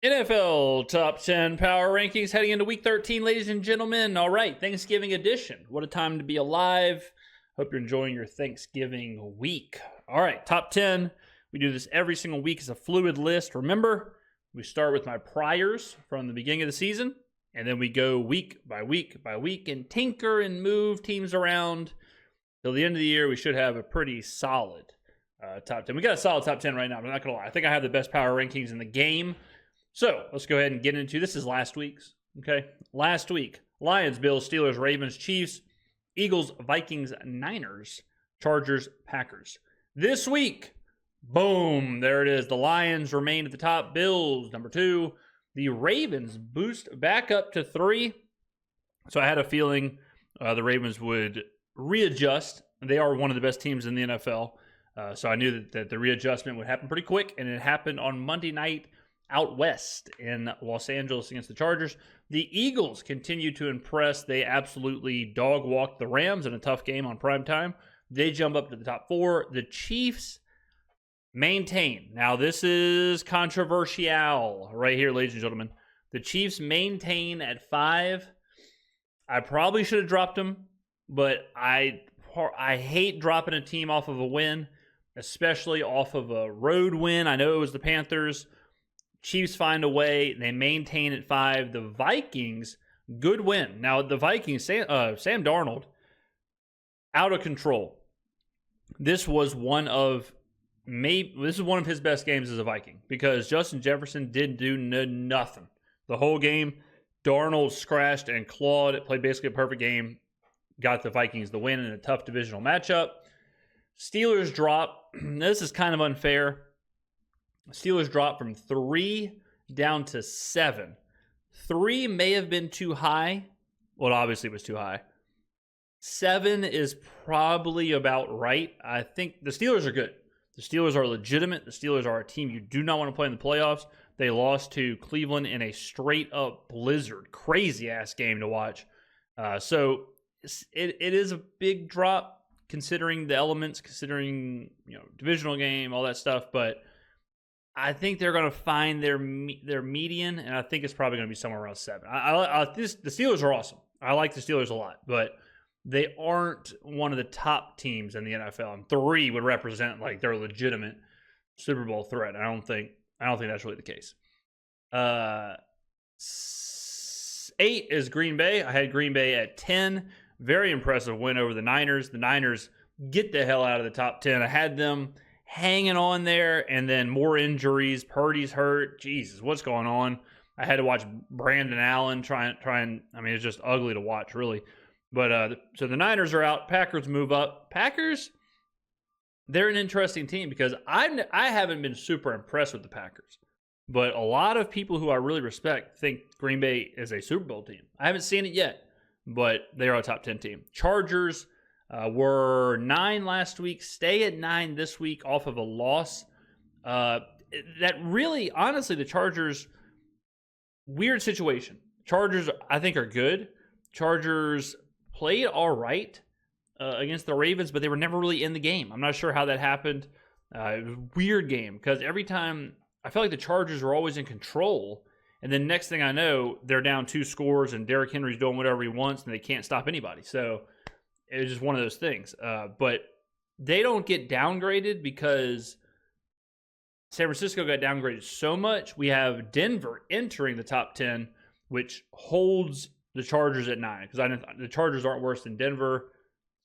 NFL Top 10 Power Rankings heading into Week 13, ladies and gentlemen. All right, Thanksgiving edition. What a time to be alive. Hope you're enjoying your Thanksgiving week. All right, Top 10. We do this every single week as a fluid list. Remember, we start with my priors from the beginning of the season, and then we go week by week by week and tinker and move teams around. Till the end of the year, we should have a pretty solid top 10. We got a solid top 10 right now, but I'm not going to lie. I think I have the best power rankings in the game. So let's go ahead and get into this. Is last week's. Okay. Last week, Lions, Bills, Steelers, Ravens, Chiefs, Eagles, Vikings, Niners, Chargers, Packers. This week, boom, there it is. The Lions remain at the top. Bills, number 2. The Ravens boost back up to 3. So I had a feeling the Ravens would readjust. They are one of the best teams in the NFL. So I knew that the readjustment would happen pretty quick, and it happened on Monday night out west in Los Angeles against the Chargers. The Eagles continue to impress. They absolutely dog-walked the Rams in a tough game on primetime. They jump up to the top 4. The Chiefs maintain. Now, this is controversial right here, ladies and gentlemen. The Chiefs maintain at 5. I probably should have dropped them, but I hate dropping a team off of a win, especially off of a road win. I know it was the Panthers. Chiefs find a way. They maintain at 5. The Vikings, good win. Now, the Vikings, Sam Darnold, out of control. This was one of his best games as a Viking because Justin Jefferson didn't do nothing. The whole game, Darnold scratched and clawed. Played basically a perfect game. Got the Vikings the win in a tough divisional matchup. Steelers drop. This is kind of unfair. Steelers dropped from 3 down to 7. 3 may have been too high. Well, obviously it was too high. 7 is probably about right. I think the Steelers are good. The Steelers are legitimate. The Steelers are a team you do not want to play in the playoffs. They lost to Cleveland in a straight-up blizzard. Crazy-ass game to watch. So it is a big drop considering the elements, considering divisional game, all that stuff, but I think they're going to find their median, and I think it's probably going to be somewhere around 7. The Steelers are awesome. I like the Steelers a lot, but they aren't one of the top teams in the NFL. And 3 would represent like their legitimate Super Bowl threat. I don't think that's really the case. 8 is Green Bay. I had Green Bay at 10. Very impressive win over the Niners. The Niners get the hell out of the top 10. I had them hanging on there, and then more injuries. Purdy's hurt. Jesus, what's going on? I had to watch Brandon Allen try and I mean, it's just ugly to watch, really. But so the Niners are out. Packers move up. Packers, they're an interesting team because I haven't been super impressed with the Packers. But a lot of people who I really respect think Green Bay is a Super Bowl team. I haven't seen it yet, but they are a top 10 team. Chargers were 9 last week, stay at 9 this week off of a loss. That really, honestly, the Chargers, weird situation. Chargers, I think, are good. Chargers played all right against the Ravens, but they were never really in the game. I'm not sure how that happened. It was a weird game because every time I felt like the Chargers were always in control, and then next thing I know, they're down 2 scores, and Derrick Henry's doing whatever he wants, and they can't stop anybody. So it was just one of those things. But they don't get downgraded because San Francisco got downgraded so much. We have Denver entering the top 10, which holds the Chargers at 9 because the Chargers aren't worse than Denver,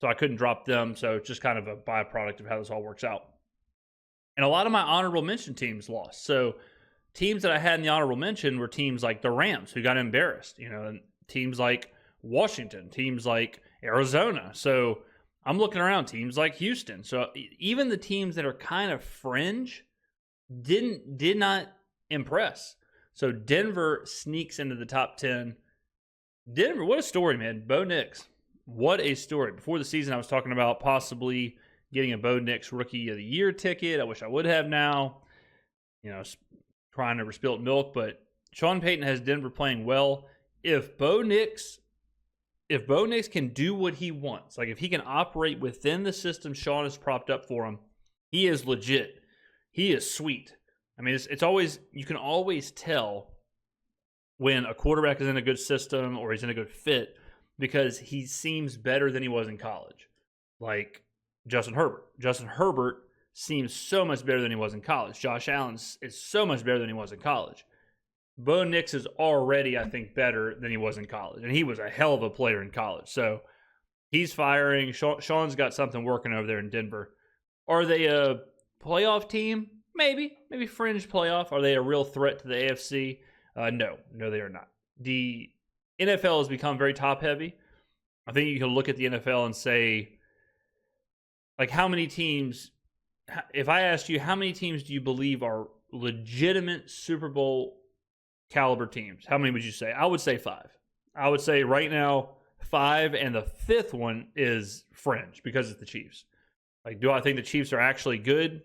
so I couldn't drop them. So it's just kind of a byproduct of how this all works out. And a lot of my honorable mention teams lost. So teams that I had in the honorable mention were teams like the Rams, who got embarrassed. And teams like Washington, teams like Arizona. So I'm looking around, teams like Houston. So even the teams that are kind of fringe did not impress. So Denver sneaks into the top 10. Denver, what a story, man. Bo Nix, what a story. Before the season, I was talking about possibly getting a Bo Nix Rookie of the Year ticket. I wish I would have now. Trying to spilt milk, but Sean Payton has Denver playing well. If Bo Nix can do what he wants, like if he can operate within the system Sean has propped up for him, he is legit. He is sweet. I mean, it's always, you can always tell when a quarterback is in a good system or he's in a good fit because he seems better than he was in college. Like Justin Herbert. Justin Herbert seems so much better than he was in college. Josh Allen is so much better than he was in college. Bo Nix is already, I think, better than he was in college. And he was a hell of a player in college. So he's firing. Sean's got something working over there in Denver. Are they a playoff team? Maybe fringe playoff. Are they a real threat to the AFC? No, they are not. The NFL has become very top heavy. I think you can look at the NFL and say, like, how many teams, if I asked you, how many teams do you believe are legitimate Super Bowl caliber teams? How many would you say? I would say 5. I would say right now 5, and the 5th one is fringe because it's the Chiefs. Like, do I think the Chiefs are actually good?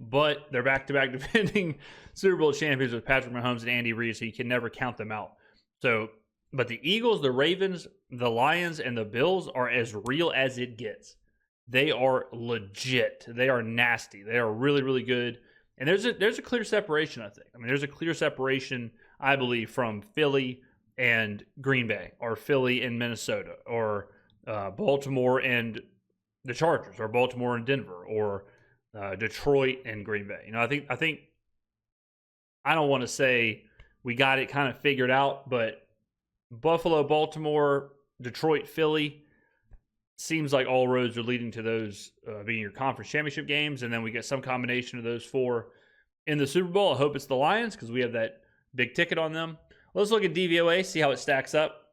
But they're back-to-back defending Super Bowl champions with Patrick Mahomes and Andy Reid, so you can never count them out. So, but the Eagles, the Ravens, the Lions, and the Bills are as real as it gets. They are legit. They are nasty. They are really, really good. And there's a clear separation, I think. I mean, there's a clear separation, I believe, from Philly and Green Bay, or Philly and Minnesota, or Baltimore and the Chargers, or Baltimore and Denver, or Detroit and Green Bay. You know, I think I don't want to say we got it kind of figured out, but Buffalo, Baltimore, Detroit, Philly seems like all roads are leading to those being your conference championship games, and then we get some combination of those 4 in the Super Bowl. I hope it's the Lions because we have that big ticket on them. Let's look at DVOA, see how it stacks up.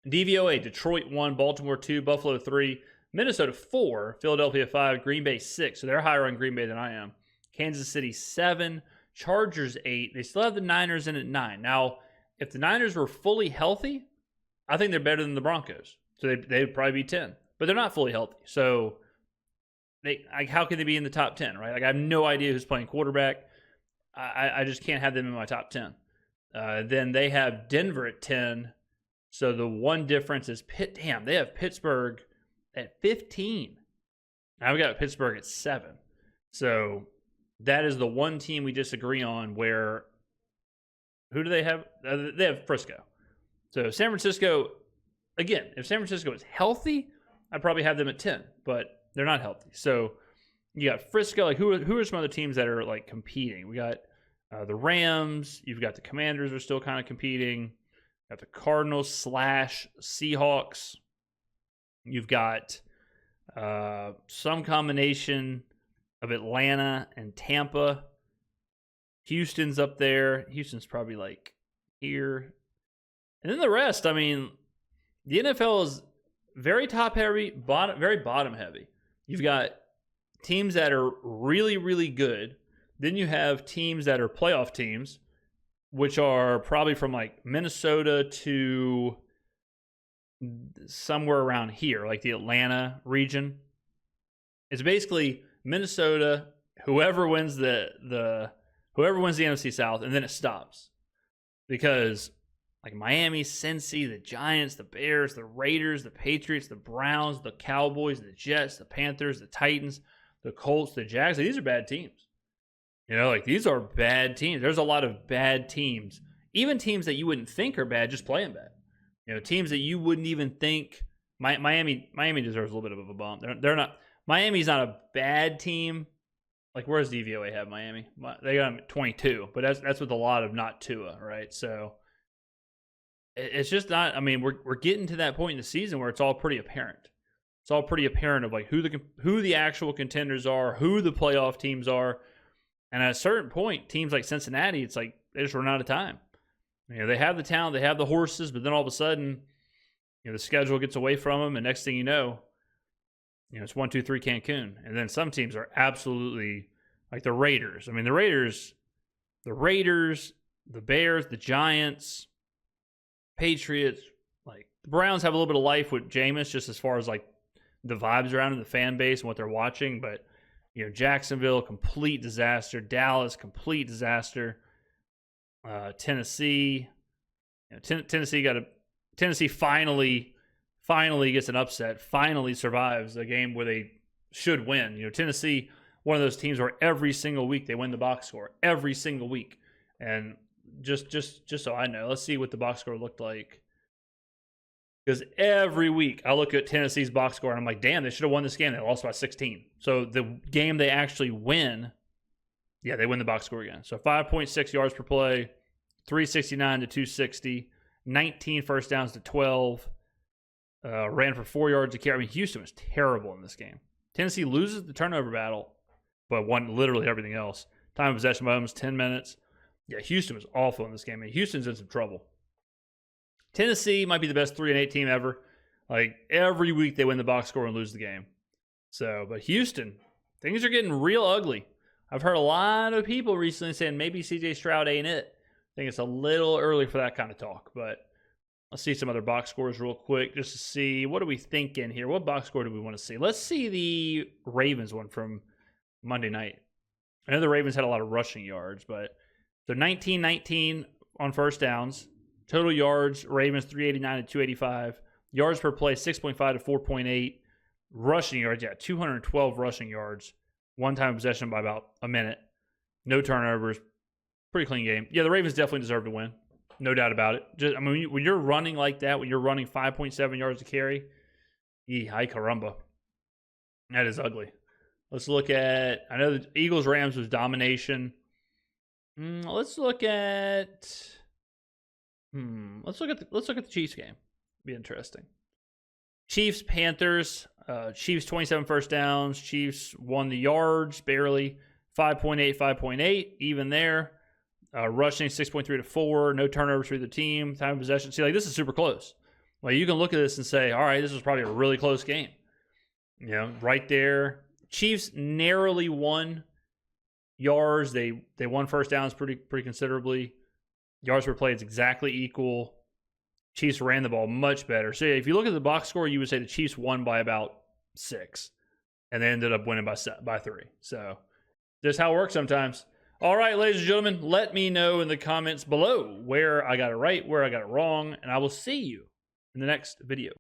DVOA, Detroit 1, Baltimore 2, Buffalo 3, Minnesota 4, Philadelphia 5, Green Bay 6. So they're higher on Green Bay than I am. Kansas City 7, Chargers 8. They still have the Niners in at 9. Now, if the Niners were fully healthy, I think they're better than the Broncos. So they would probably be 10. But they're not fully healthy. So how can they be in the top 10, right? Like, I have no idea who's playing quarterback. I just can't have them in my top 10. Then they have Denver at 10. So the one difference is they have Pittsburgh at 15. Now we got Pittsburgh at 7. So that is the one team we disagree on where, who do they have? They have Frisco. So San Francisco, again, if San Francisco is healthy, I'd probably have them at 10, but they're not healthy. So you got Frisco. Like, who are some other teams that are like competing? We got the Rams. You've got the Commanders are still kind of competing. Got the Cardinals / Seahawks. You've got some combination of Atlanta and Tampa. Houston's up there. Houston's probably like here. And then the rest, I mean, the NFL is very top heavy, very bottom heavy. You've got teams that are really, really good. Then you have teams that are playoff teams, which are probably from like Minnesota to somewhere around here, like the Atlanta region. It's basically Minnesota, whoever wins the NFC South, and then it stops. Because like Miami, Cincy, the Giants, the Bears, the Raiders, the Patriots, the Browns, the Cowboys, the Jets, the Panthers, the Titans, the Colts, the Jags, these are bad teams. You know, like, these are bad teams. There's a lot of bad teams. Even teams that you wouldn't think are bad, just playing bad. You know, teams that you wouldn't even think. Miami deserves a little bit of a bump. They're not. Miami's not a bad team. Like, where's DVOA have Miami? They got them at 22, but that's with a lot of not Tua, right? So it's just not. I mean, we're getting to that point in the season where it's all pretty apparent. It's all pretty apparent of like who the actual contenders are, who the playoff teams are. And at a certain point, teams like Cincinnati, it's like they just run out of time. You know, they have the talent, they have the horses, but then all of a sudden, you know, the schedule gets away from them, and next thing you know, it's 1, 2, 3 Cancun. And then some teams are absolutely like the Raiders. I mean, the Raiders, the Bears, the Giants, Patriots, like the Browns have a little bit of life with Jameis, just as far as like the vibes around in the fan base and what they're watching, but Jacksonville, complete disaster. Dallas, complete disaster. Tennessee, Tennessee finally gets an upset. Finally survives a game where they should win. Tennessee one of those teams where every single week they win the box score. Every single week. And just so I know, let's see what the box score looked like. Because every week I look at Tennessee's box score and I'm like, damn, they should have won this game. They lost by 16. So the game they actually win, yeah, they win the box score again. So 5.6 yards per play, 369 to 260, 19 first downs to 12, ran for 4 yards a carry. I mean, Houston was terrible in this game. Tennessee loses the turnover battle, but won literally everything else. Time of possession, Mahomes, 10 minutes. Yeah, Houston was awful in this game. I mean, Houston's in some trouble. Tennessee might be the best 3-8 team ever. Like, every week they win the box score and lose the game. So, but Houston, things are getting real ugly. I've heard a lot of people recently saying maybe C.J. Stroud ain't it. I think it's a little early for that kind of talk, but let's see some other box scores real quick just to see what are we thinking here. What box score do we want to see? Let's see the Ravens one from Monday night. I know the Ravens had a lot of rushing yards, but they're 19-19 on first downs. Total yards, Ravens 389 to 285. Yards per play, 6.5 to 4.8. Rushing yards, 212 rushing yards. One time possession by about a minute. No turnovers. Pretty clean game. Yeah, the Ravens definitely deserve to win. No doubt about it. I mean, when you're running like that, when you're running 5.7 yards to carry, ay caramba. That is ugly. Let's look at, I know the Eagles-Rams was domination. Let's look at the Chiefs game. Be interesting. Chiefs, Panthers. Chiefs 27 first downs. Chiefs won the yards barely. 5.8, even there. Rushing 6.3 to 4. No turnovers for either team. Time of possession. See, like, this is super close. Well, you can look at this and say, all right, this was probably a really close game. You know, right there. Chiefs narrowly won yards. They won first downs pretty considerably. Yards per play is exactly equal. Chiefs ran the ball much better. So if you look at the box score, you would say the Chiefs won by about 6. And they ended up winning by 3. So that's how it works sometimes. All right, ladies and gentlemen, let me know in the comments below where I got it right, where I got it wrong, and I will see you in the next video.